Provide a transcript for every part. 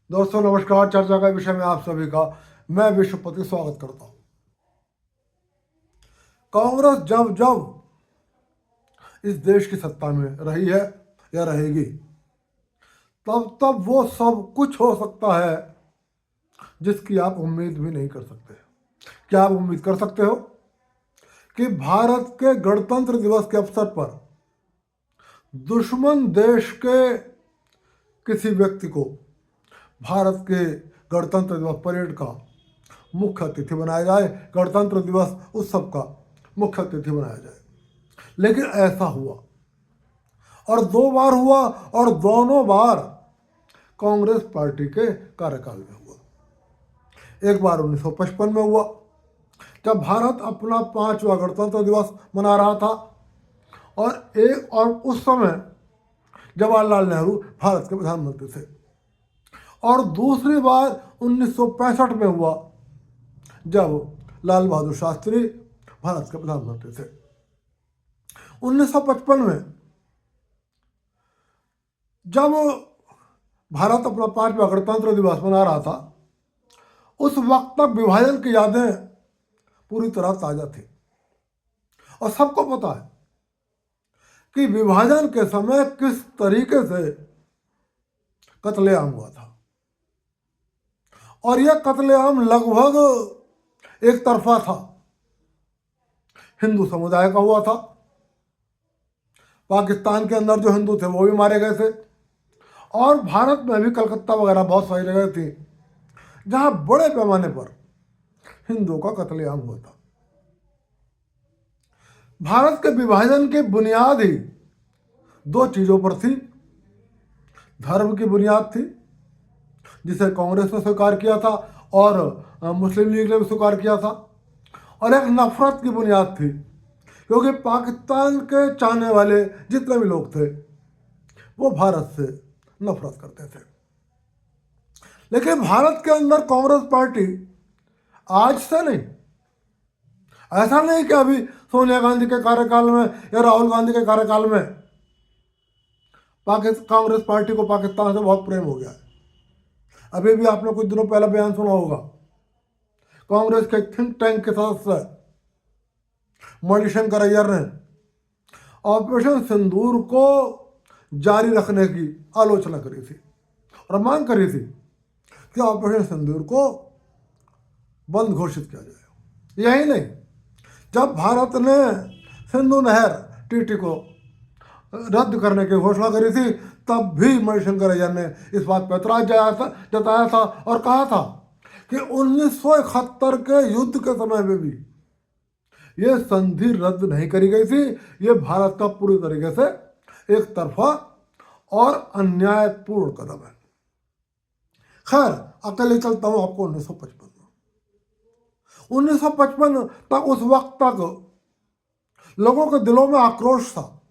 दोस्तों नमस्कार। चर्चा का विषय में आप सभी का मैं विश्वपति स्वागत करता हूं। कांग्रेस जब जब इस देश की सत्ता में रही है या रहेगी, तब तब वो सब कुछ हो सकता है जिसकी आप उम्मीद भी नहीं कर सकते। क्या आप उम्मीद कर सकते हो कि भारत के गणतंत्र दिवस के अवसर पर दुश्मन देश के किसी व्यक्ति को भारत के गणतंत्र दिवस परेड का मुख्य अतिथि बनाया जाए, गणतंत्र दिवस उत्सव का मुख्य अतिथि बनाया जाए? लेकिन ऐसा हुआ, और 2 बार हुआ, और दोनों बार कांग्रेस पार्टी के कार्यकाल में हुआ। एक बार 1955 में हुआ, जब भारत अपना 5वां गणतंत्र दिवस मना रहा था, और उस समय जवाहरलाल नेहरू भारत के प्रधानमंत्री थे। और दूसरी बार 1965 में हुआ, जब लाल बहादुर शास्त्री भारत के प्रधानमंत्री थे। 1955 में जब भारत अपना 5वां गणतंत्र दिवस मना रहा था, उस वक्त तक विभाजन की यादें पूरी तरह ताजा थी, और सबको पता है कि विभाजन के समय किस तरीके से कत्लेआम हुआ था। और यह कत्लेआम लगभग एक तरफा था, हिंदू समुदाय का हुआ था। पाकिस्तान के अंदर जो हिंदू थे वो भी मारे गए थे, और भारत में भी कलकत्ता वगैरह बहुत सारी जगह थी जहां बड़े पैमाने पर हिंदुओं का कत्लेआम हुआ था। भारत के विभाजन की बुनियाद ही 2 चीजों पर थी। धर्म की बुनियाद थी, जिसे कांग्रेस ने स्वीकार किया था और मुस्लिम लीग ने भी स्वीकार किया था, और एक नफरत की बुनियाद थी, क्योंकि पाकिस्तान के चाहने वाले जितने भी लोग थे वो भारत से नफरत करते थे। लेकिन भारत के अंदर कांग्रेस पार्टी आज से नहीं, ऐसा नहीं कि अभी सोनिया गांधी के कार्यकाल में या राहुल गांधी के कार्यकाल में कांग्रेस पार्टी को पाकिस्तान से बहुत प्रेम हो गया है। अभी भी आपने कुछ दिनों पहले बयान सुना होगा, कांग्रेस के थिंक टैंक के सदस्य मणिशंकर अय्यर ने ऑपरेशन सिंदूर को जारी रखने की आलोचना करी थी, और मांग करी थी कि ऑपरेशन सिंदूर को बंद घोषित किया जाए। यही नहीं, जब भारत ने सिंधु नहर टीटी को रद्द करने की घोषणा करी थी, तब भी मणिशंकर अय्यर ने इस बात पर ऐतराज जताया था और कहा था कि 1971 के युद्ध के समय में भी ये संधि रद्द नहीं करी गई थी। ये भारत का पूरी तरीके से एक तरफा और अन्यायपूर्ण कदम है। खैर, अकेले चलता हूं आपको 1955 तक। उस वक्त तक लोगों के दिलों में आक्रोश था,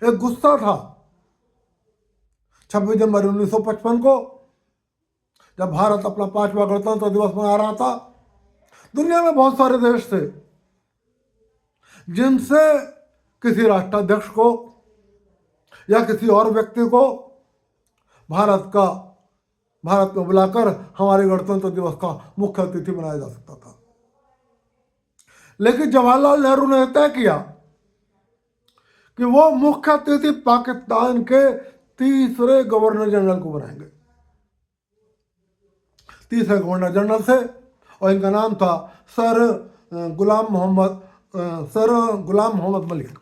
एक गुस्सा था। 26 जनवरी 1955 को जब भारत अपना 5वां गणतंत्र दिवस मना रहा था, दुनिया में बहुत सारे देश थे जिनसे किसी राष्ट्राध्यक्ष को या किसी और व्यक्ति को भारत में बुलाकर हमारे गणतंत्र दिवस का मुख्य अतिथि बनाया जा सकता था। लेकिन जवाहरलाल नेहरू ने तय किया कि वो मुख्य अतिथि पाकिस्तान के तीसरे गवर्नर जनरल को बनाएंगे। तीसरे गवर्नर जनरल थे, और इनका नाम था सर गुलाम मोहम्मद मलिक।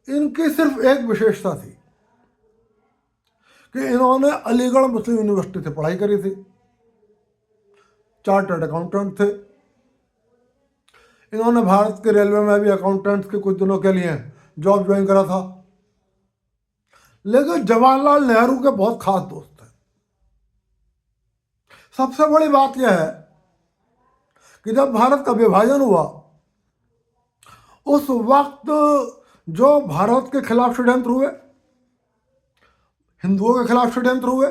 इनकी सिर्फ एक विशेषता थी कि इन्होंने अलीगढ़ मुस्लिम यूनिवर्सिटी से पढ़ाई करी थी, चार्टर्ड अकाउंटेंट थे। इन्होंने भारत के रेलवे में भी अकाउंटेंट्स के कुछ दिनों के लिए जॉब ज्वाइन करा था। लेकिन जवाहरलाल नेहरू के बहुत खास दोस्त थे। सबसे बड़ी बात यह है कि जब भारत का विभाजन हुआ, उस वक्त जो भारत के खिलाफ षड्यंत्र हुए, हिंदुओं के खिलाफ षड्यंत्र हुए,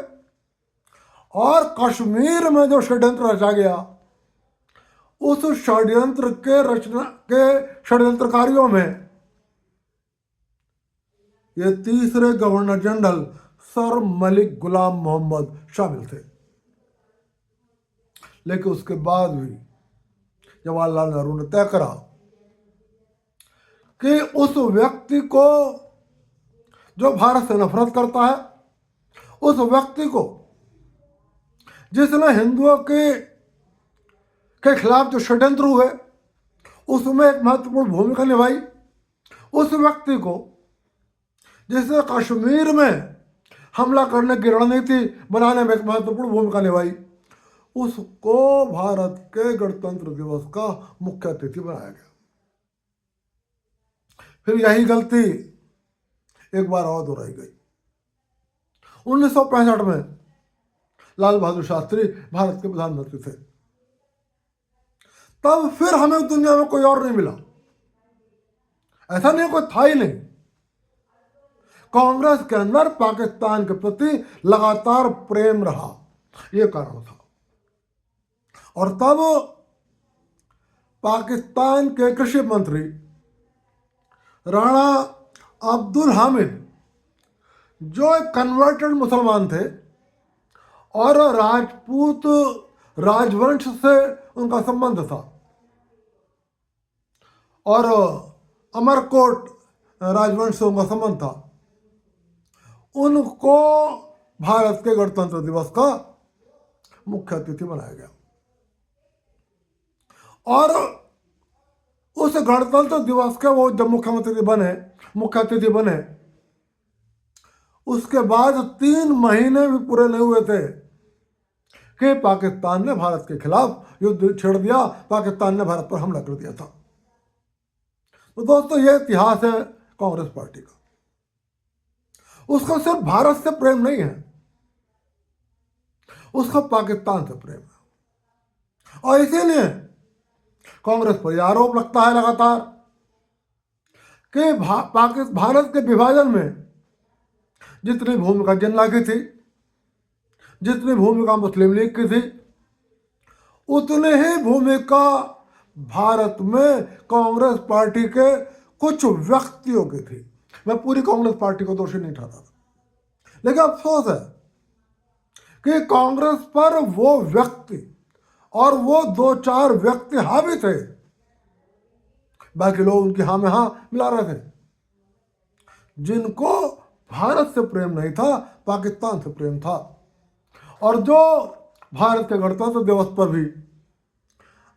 और कश्मीर में जो षड्यंत्र रचा गया, उस षड्यंत्र के षड्यंत्रकारियों में ये तीसरे गवर्नर जनरल सर मलिक गुलाम मोहम्मद शामिल थे। लेकिन उसके बाद भी जवाहरलाल नेहरू ने तय करा कि उस व्यक्ति को जो भारत से नफरत करता है, उस व्यक्ति को जिसने हिंदुओं के खिलाफ जो षड्यंत्र हुए उसमें एक महत्वपूर्ण भूमिका निभाई, उस व्यक्ति को जिसने कश्मीर में हमला करने की रणनीति बनाने में एक महत्वपूर्ण भूमिका निभाई, उसको भारत के गणतंत्र दिवस का मुख्य अतिथि बनाया गया। फिर यही गलती एक बार और दोहराई गई। 1965 में लाल बहादुर शास्त्री भारत के प्रधानमंत्री थे। तब फिर हमें दुनिया में कोई और नहीं मिला, ऐसा नहीं कोई था ही नहीं। कांग्रेस के अंदर पाकिस्तान के प्रति लगातार प्रेम रहा, यह कारण था। और तब पाकिस्तान के कृषि मंत्री राणा अब्दुल हामिद, जो एक कन्वर्टेड मुसलमान थे और राजपूत राजवंश से उनका संबंध था और अमरकोट राजवंश से उनका संबंध था, उनको भारत के गणतंत्र दिवस का मुख्य अतिथि बनाया गया। और उस गणतंत्र दिवस के वो जब मुख्य अतिथि बने, उसके बाद 3 महीने भी पूरे नहीं हुए थे कि पाकिस्तान ने भारत के खिलाफ युद्ध छेड़ दिया, पाकिस्तान ने भारत पर हमला कर दिया था। तो दोस्तों, यह इतिहास है कांग्रेस पार्टी का। उसका सिर्फ भारत से प्रेम नहीं है, उसका पाकिस्तान से प्रेम है। और इसीलिए कांग्रेस पर यह आरोप लगता है लगातार कि भारत के विभाजन में जितनी भूमिका जिन्ना की थी, जितनी भूमिका मुस्लिम लीग की थी, उतनी ही भूमिका भारत में कांग्रेस पार्टी के कुछ व्यक्तियों की थी। मैं पूरी कांग्रेस पार्टी को दोषी नहीं ठहराता, लेकिन अफसोस है कि कांग्रेस पर वो व्यक्ति और वो 2-4 व्यक्ति हावी थे, बाकी लोग उनकी हाँ में हाँ मिला रहे थे, जिनको भारत से प्रेम नहीं था, पाकिस्तान से प्रेम था। और जो भारत के गणतंत्र दिवस पर भी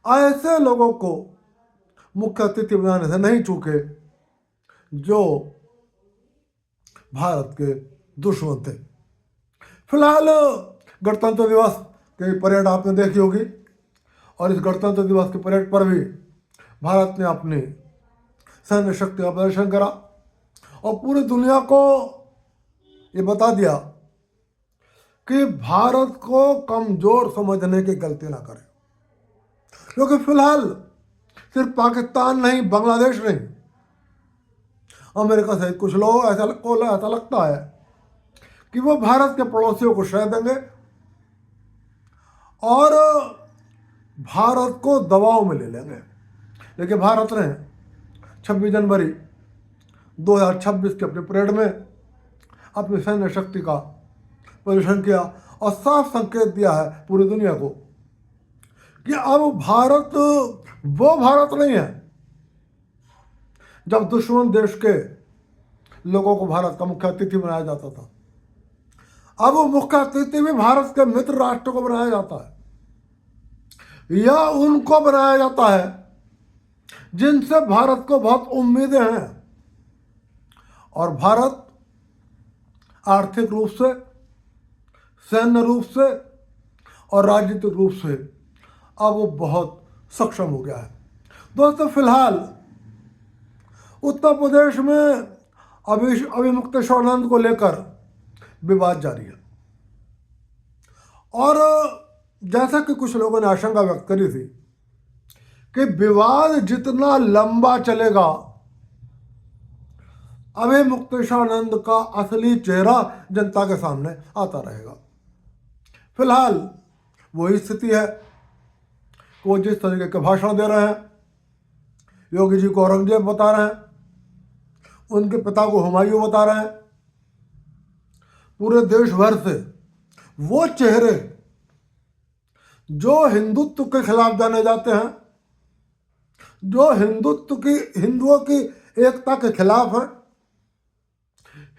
ऐसे लोगों को मुख्य अतिथि बनाने से नहीं चूके जो भारत के दुश्मन थे। फिलहाल गणतंत्र दिवस की परेड आपने देखी होगी, और इस गणतंत्र दिवस की परेड पर भी भारत ने अपनी सैन्य शक्ति का प्रदर्शन करा और पूरी दुनिया को ये बता दिया कि भारत को कमजोर समझने की गलती ना करें। क्योंकि फिलहाल सिर्फ पाकिस्तान नहीं, बांग्लादेश नहीं, अमेरिका सहित कुछ लोग ऐसा लगता है कि वो भारत के पड़ोसियों को श्रेय देंगे और भारत को दबाव में ले लेंगे। लेकिन भारत ने 26 जनवरी 2026 के अपने परेड में अपनी सैन्य शक्ति का प्रदर्शन किया और साफ संकेत दिया है पूरी दुनिया को कि अब भारत वो भारत नहीं है जब दुश्मन देश के लोगों को भारत का मुख्य अतिथि बनाया जाता था। अब वो मुख्य अतिथि भी भारत के मित्र राष्ट्र को बनाया जाता है या उनको बनाया जाता है जिनसे भारत को बहुत उम्मीदें हैं। और भारत आर्थिक रूप से, सैन्य रूप से और राजनीतिक रूप से अब वो बहुत सक्षम हो गया है। दोस्तों, फिलहाल उत्तर प्रदेश में अभिमुक्तेश्वरानंद को लेकर विवाद जारी है और जैसा कि कुछ लोगों ने आशंका व्यक्त करी थी कि विवाद जितना लंबा चलेगा, अभिमुक्तेश्वरानंद का असली चेहरा जनता के सामने आता रहेगा। फिलहाल वही स्थिति है, वो जिस तरीके के भाषण दे रहे हैं, योगी जी को औरंगजेब बता रहे हैं, उनके पिता को हुमायूं बता रहे हैं। पूरे देश भर से वो चेहरे जो हिंदुत्व के खिलाफ जाने जाते हैं, जो हिंदुओं की एकता के खिलाफ है,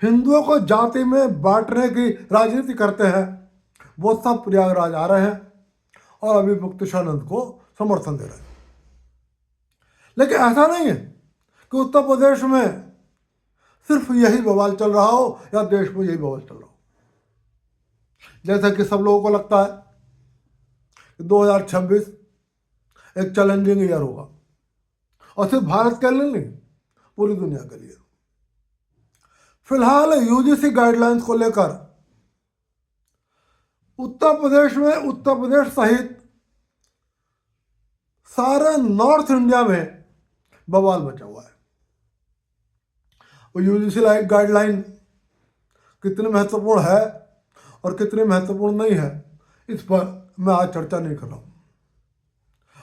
हिंदुओं को जाति में बांटने की राजनीति करते हैं, वो सब प्रयागराज आ रहे हैं और अभी मुक्तेशानंद को समर्थन दे रहे हैं। लेकिन ऐसा नहीं है कि उत्तर प्रदेश में सिर्फ यही बवाल चल रहा हो या देश में यही बवाल चल रहा हो। जैसा कि सब लोगों को लगता है कि 2026 एक चैलेंजिंग ईयर होगा, और सिर्फ भारत के लिए नहीं, पूरी दुनिया के लिए। फिलहाल यूजीसी गाइडलाइंस को लेकर उत्तर प्रदेश सहित सारे नॉर्थ इंडिया में बवाल मचा हुआ है। और यूजीसी गाइडलाइन कितनी महत्वपूर्ण है और कितनी महत्वपूर्ण नहीं है, इस पर मैं आज चर्चा नहीं कर रहा हूँ।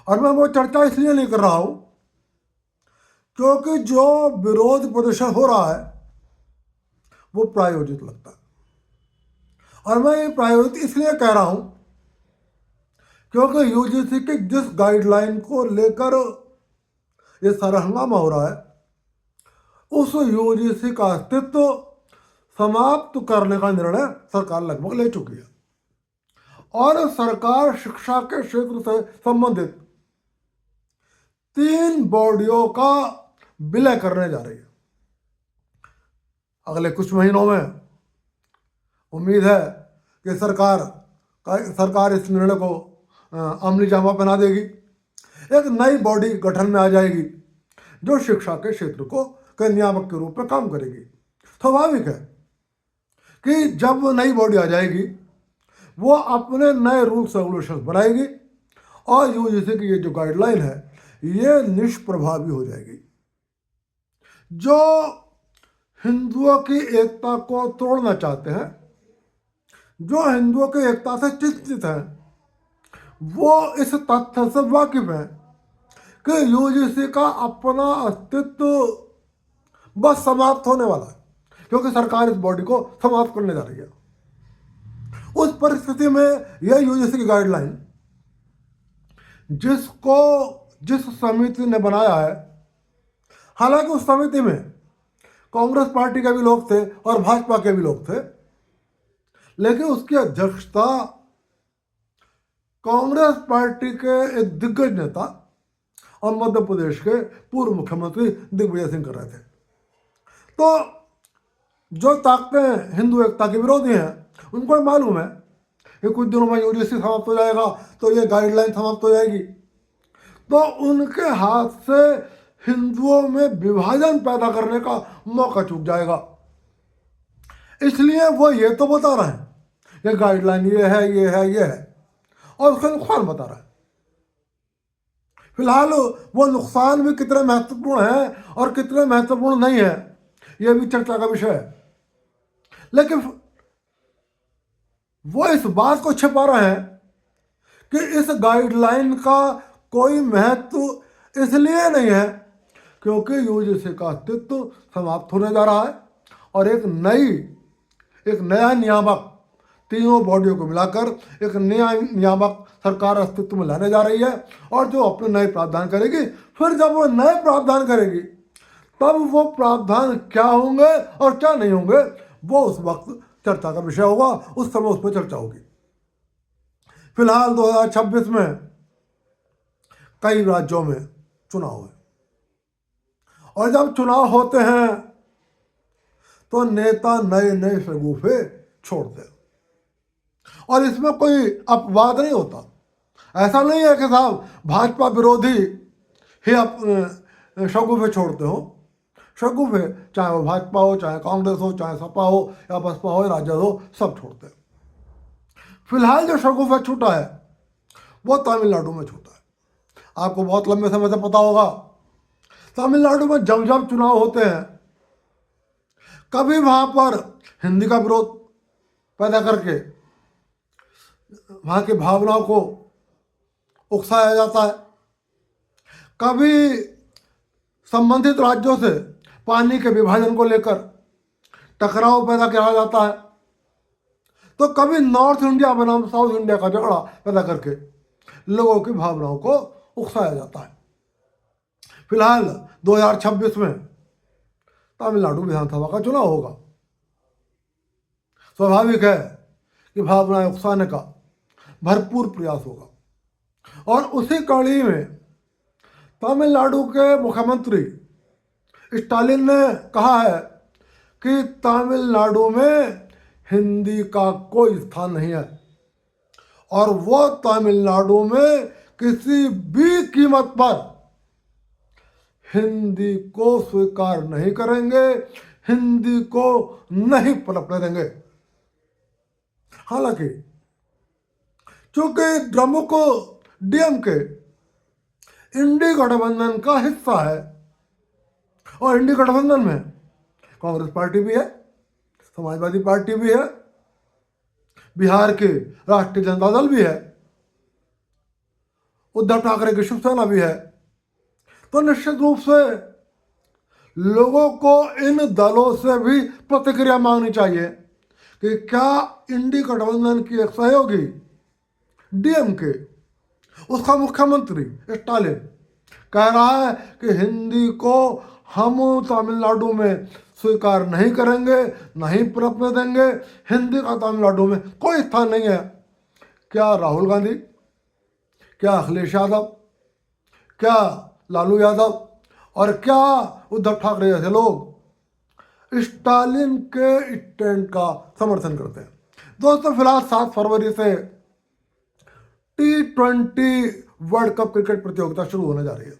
और मैं वो चर्चा इसलिए नहीं कर रहा हूँ क्योंकि जो विरोध प्रदर्शन हो रहा है वो प्रायोजित लगता है। और मैं ये प्रायोजित इसलिए कह रहा हूँ क्योंकि यूजीसी की जिस गाइडलाइन को लेकर ये सारा हंगामा हो रहा है, उस यूजीसी का अस्तित्व समाप्त करने का निर्णय सरकार लगभग ले चुकी है। और सरकार शिक्षा के क्षेत्र से संबंधित 3 बॉडियों का विलय करने जा रही है। अगले कुछ महीनों में उम्मीद है कि सरकार इस निर्णय को अमली जामा पहना देगी। एक नई बॉडी गठन में आ जाएगी जो शिक्षा के क्षेत्र को नियामक के रूप में काम करेगी। स्वाभाविक है कि जब नई बॉडी आ जाएगी वो अपने नए रूल्स रेगुलेशन बनाएगी और यूजीसी की ये जो गाइडलाइन है ये निष्प्रभावी हो जाएगी। जो हिंदुओं की एकता को तोड़ना चाहते हैं, जो हिंदुओं की एकता से चिंतित हैं, वो इस तथ्य से वाकिफ है कि यूजीसी का अपना अस्तित्व बस समाप्त होने वाला है, क्योंकि सरकार इस बॉडी को समाप्त करने जा रही है। उस परिस्थिति में यह यूजीसी की गाइडलाइन जिस समिति ने बनाया है, हालांकि उस समिति में कांग्रेस पार्टी के भी लोग थे और भाजपा के भी लोग थे, लेकिन उसकी अध्यक्षता कांग्रेस पार्टी के एक दिग्गज नेता और मध्य प्रदेश के पूर्व मुख्यमंत्री दिग्विजय सिंह कर रहे थे। तो जो ताकतें हिंदू एकता के विरोधी हैं, उनको मालूम है कि कुछ दिनों में यूजीसी समाप्त हो जाएगा तो ये गाइडलाइन समाप्त हो जाएगी, तो उनके हाथ से हिंदुओं में विभाजन पैदा करने का मौका चूक जाएगा। इसलिए वो ये तो बता रहे हैं कि गाइडलाइन ये है और उसका नुकसान बता रहा है। फिलहाल वो नुकसान भी कितने महत्वपूर्ण है और कितने महत्वपूर्ण नहीं है, यह भी चर्चा का विषय है। लेकिन वो इस बात को छिपा रहे हैं कि इस गाइडलाइन का कोई महत्व इसलिए नहीं है क्योंकि यूजीसी का अस्तित्व समाप्त होने जा रहा है और एक नया नियामक, तीनों बॉडियों को मिलाकर एक नया नियामक सरकार अस्तित्व में लाने जा रही है और जो अपने नए प्रावधान करेगी। फिर जब वो नए प्रावधान करेगी तब वो प्रावधान क्या होंगे और क्या नहीं होंगे वो उस वक्त चर्चा का विषय होगा, उस समय उस पर चर्चा होगी। फिलहाल 2026 में कई राज्यों में चुनाव है और जब चुनाव होते हैं तो नेता नए शगुफे छोड़ते हैं और इसमें कोई अपवाद नहीं होता। ऐसा नहीं है कि साहब भाजपा विरोधी ही शगुफे छोड़ते हो। शगुफे चाहे वो भाजपा हो, चाहे कांग्रेस हो, चाहे सपा हो या बसपा हो, राजद हो, सब छोड़ते हैं। फिलहाल जो शगुफा छूटा है वो तमिलनाडु में छूटा है। आपको बहुत लंबे समय से पता होगा, तमिलनाडु में जब चुनाव होते हैं कभी वहाँ पर हिंदी का विरोध पैदा करके वहाँ की भावनाओं को उकसाया जाता है, कभी संबंधित राज्यों से पानी के विभाजन को लेकर टकराव पैदा किया जाता है, तो कभी नॉर्थ इंडिया बनाम साउथ इंडिया का झगड़ा पैदा करके लोगों की भावनाओं को उकसाया जाता है। फिलहाल 2026 में तमिलनाडु विधानसभा का चुनाव होगा। स्वाभाविक है कि भावनाएं उकसाने का भरपूर प्रयास होगा और उसी कड़ी में तमिलनाडु के मुख्यमंत्री स्टालिन ने कहा है कि तमिलनाडु में हिंदी का कोई स्थान नहीं है और वो तमिलनाडु में किसी भी कीमत पर हिंदी को स्वीकार नहीं करेंगे, हिंदी को नहीं पनपने देंगे। हालांकि चूंकि द्रमुक डीएमके इंडी गठबंधन का हिस्सा है और इंडी गठबंधन में कांग्रेस पार्टी भी है, समाजवादी पार्टी भी है, बिहार के राष्ट्रीय जनता दल भी है, उद्धव ठाकरे की शिवसेना भी है, तो निश्चित रूप से लोगों को इन दलों से भी प्रतिक्रिया मांगनी चाहिए कि क्या इंडी गठबंधन की एक सहयोगी डीएमके, उसका मुख्यमंत्री स्टालिन कह रहा है कि हिंदी को हम तमिलनाडु में स्वीकार नहीं करेंगे, नहीं पनपने देंगे, हिंदी का तमिलनाडु में कोई स्थान नहीं है। क्या राहुल गांधी, क्या अखिलेश यादव, क्या लालू यादव और क्या उद्धव ठाकरे जैसे लोग स्टालिन के स्टैंड का समर्थन करते हैं? दोस्तों, फिलहाल 7 फरवरी से T20 वर्ल्ड कप क्रिकेट प्रतियोगिता शुरू होने जा रही है,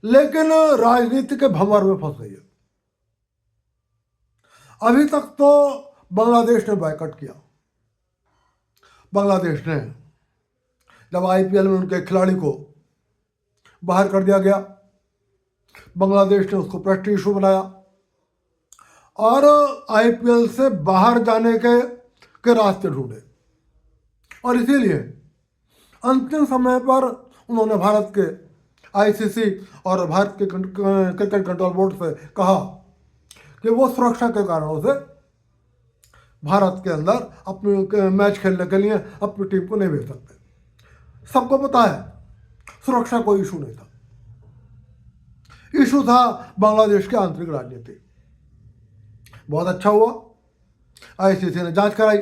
लेकिन राजनीति के भंवर में फंस गई है। अभी तक तो बांग्लादेश ने बायकॉट किया। बांग्लादेश ने जब आईपीएल में उनके खिलाड़ी को बाहर कर दिया गया, बांग्लादेश ने उसको प्रेस्टीज इशू बनाया और आईपीएल से बाहर जाने के रास्ते ढूंढे और इसीलिए अंतिम समय पर उन्होंने भारत के आईसीसी और भारत के क्रिकेट कंट्रोल बोर्ड से कहा कि वो सुरक्षा के कारणों से भारत के अंदर अपने मैच खेलने के लिए अपनी टीम को नहीं भेज सकते। सबको पता है सुरक्षा कोई इशू नहीं था, इशू था बांग्लादेश की आंतरिक राजनीति। बहुत अच्छा हुआ, आईसीसी ने जांच कराई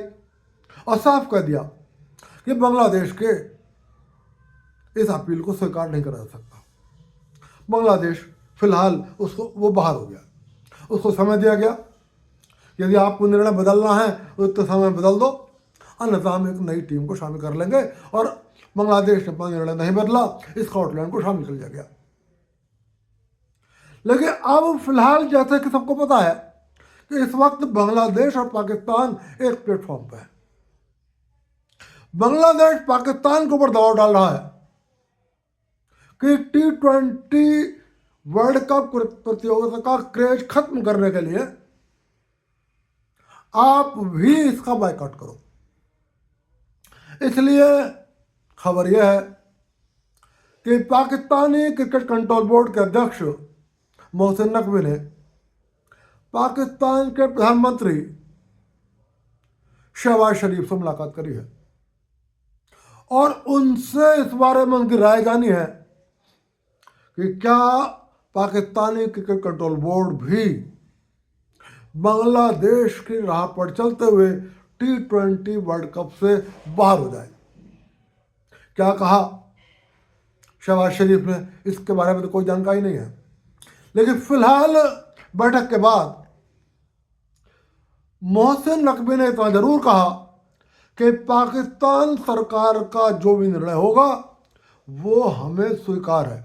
और साफ कर दिया कि बांग्लादेश के इस अपील को स्वीकार नहीं करा जा सकता। बांग्लादेश फिलहाल वो बाहर हो गया, उसको समय दिया गया, यदि आपको निर्णय बदलना है तो समय बदल दो, अन्यथा हम एक नई टीम को शामिल कर लेंगे। और बांग्लादेश ने अपना निर्णय नहीं बदला, स्कॉटलैंड को शामिल कर लिया गया। लेकिन अब फिलहाल जैसे कि सबको पता है कि इस वक्त बांग्लादेश और पाकिस्तान एक प्लेटफॉर्म पर है। बांग्लादेश पाकिस्तान के ऊपर दबाव डाल रहा है कि T20 वर्ल्ड कप प्रतियोगिता का क्रेज खत्म करने के लिए आप भी इसका बायकॉट करो। इसलिए खबर यह है कि पाकिस्तानी क्रिकेट कंट्रोल बोर्ड के अध्यक्ष मोहसिन नकवी ने पाकिस्तान के प्रधानमंत्री शहबाज शरीफ से मुलाकात करी है और उनसे इस बारे में उनकी राय जानी है कि क्या पाकिस्तानी क्रिकेट कंट्रोल बोर्ड भी बांग्लादेश की राह पर चलते हुए T20 वर्ल्ड कप से बाहर हो जाए। क्या कहा शहबाज शरीफ ने, इसके बारे में तो कोई जानकारी नहीं है, लेकिन फिलहाल बैठक के बाद मोहसिन नकवी ने इतना जरूर कहा कि पाकिस्तान सरकार का जो भी निर्णय होगा वो हमें स्वीकार है।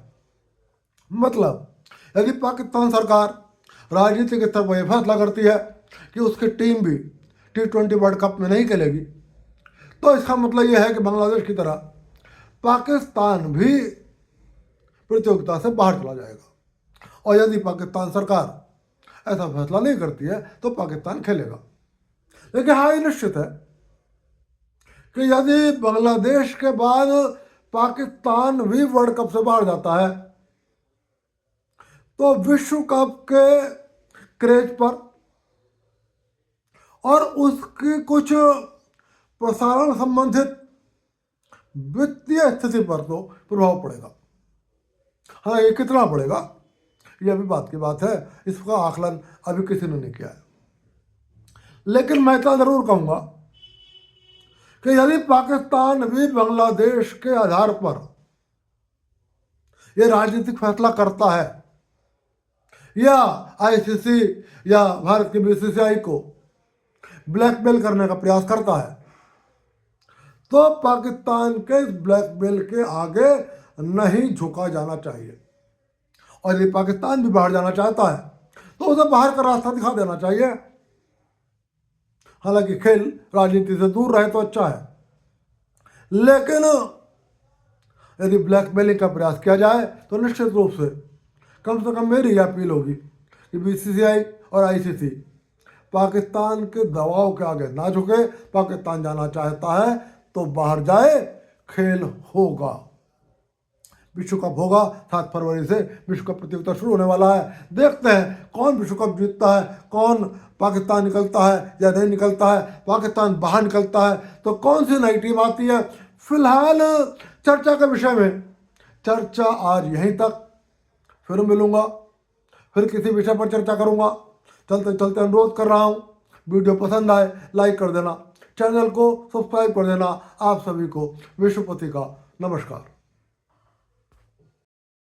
मतलब यदि पाकिस्तान सरकार राजनीतिक स्तर पर यह फैसला करती है कि उसकी टीम भी T20 वर्ल्ड कप में नहीं खेलेगी, तो इसका मतलब यह है कि बांग्लादेश की तरह पाकिस्तान भी प्रतियोगिता से बाहर चला जाएगा। और यदि पाकिस्तान सरकार ऐसा फैसला नहीं करती है तो पाकिस्तान खेलेगा। लेकिन हाँ, ये निश्चित है कि यदि बांग्लादेश के बाद पाकिस्तान भी वर्ल्ड कप से बाहर जाता है तो विश्व कप के क्रेज पर और उसकी कुछ प्रसारण संबंधित वित्तीय स्थिति पर तो प्रभाव पड़ेगा। हाँ, ये कितना पड़ेगा ये अभी बात की बात है, इसका आकलन अभी किसी ने नहीं किया है। लेकिन मैं इतना जरूर कहूंगा कि यदि पाकिस्तान भी बांग्लादेश के आधार पर यह राजनीतिक फैसला करता है या आईसीसी या भारत के बीसीसीआई को ब्लैकमेल करने का प्रयास करता है, तो पाकिस्तान के इस ब्लैकमेल के आगे नहीं झुका जाना चाहिए। और यदि पाकिस्तान भी बाहर जाना चाहता है तो उसे बाहर का रास्ता दिखा देना चाहिए। हालांकि खेल राजनीति से दूर रहे तो अच्छा है, लेकिन यदि ब्लैकमेलिंग का प्रयास किया जाए तो निश्चित रूप से कम मेरी यह अपील होगी कि बीसीसीआई और आईसीसी पाकिस्तान के दबाव के आगे ना झुके। पाकिस्तान जाना चाहता है तो बाहर जाए, खेल होगा, विश्व कप होगा। 7 फरवरी से विश्व कप प्रतियोगिता शुरू होने वाला है। देखते हैं कौन विश्व कप जीतता है, कौन पाकिस्तान निकलता है या नहीं निकलता है। पाकिस्तान बाहर निकलता है तो कौन सी नई टीम आती है। फिलहाल चर्चा के विषय में चर्चा आज यहीं तक, फिर मिलूंगा, फिर किसी विषय पर चर्चा करूंगा। चलते चलते अनुरोध कर रहा हूँ, वीडियो पसंद आए लाइक कर देना, चैनल को सब्सक्राइब कर देना। आप सभी को विश्वपति का नमस्कार।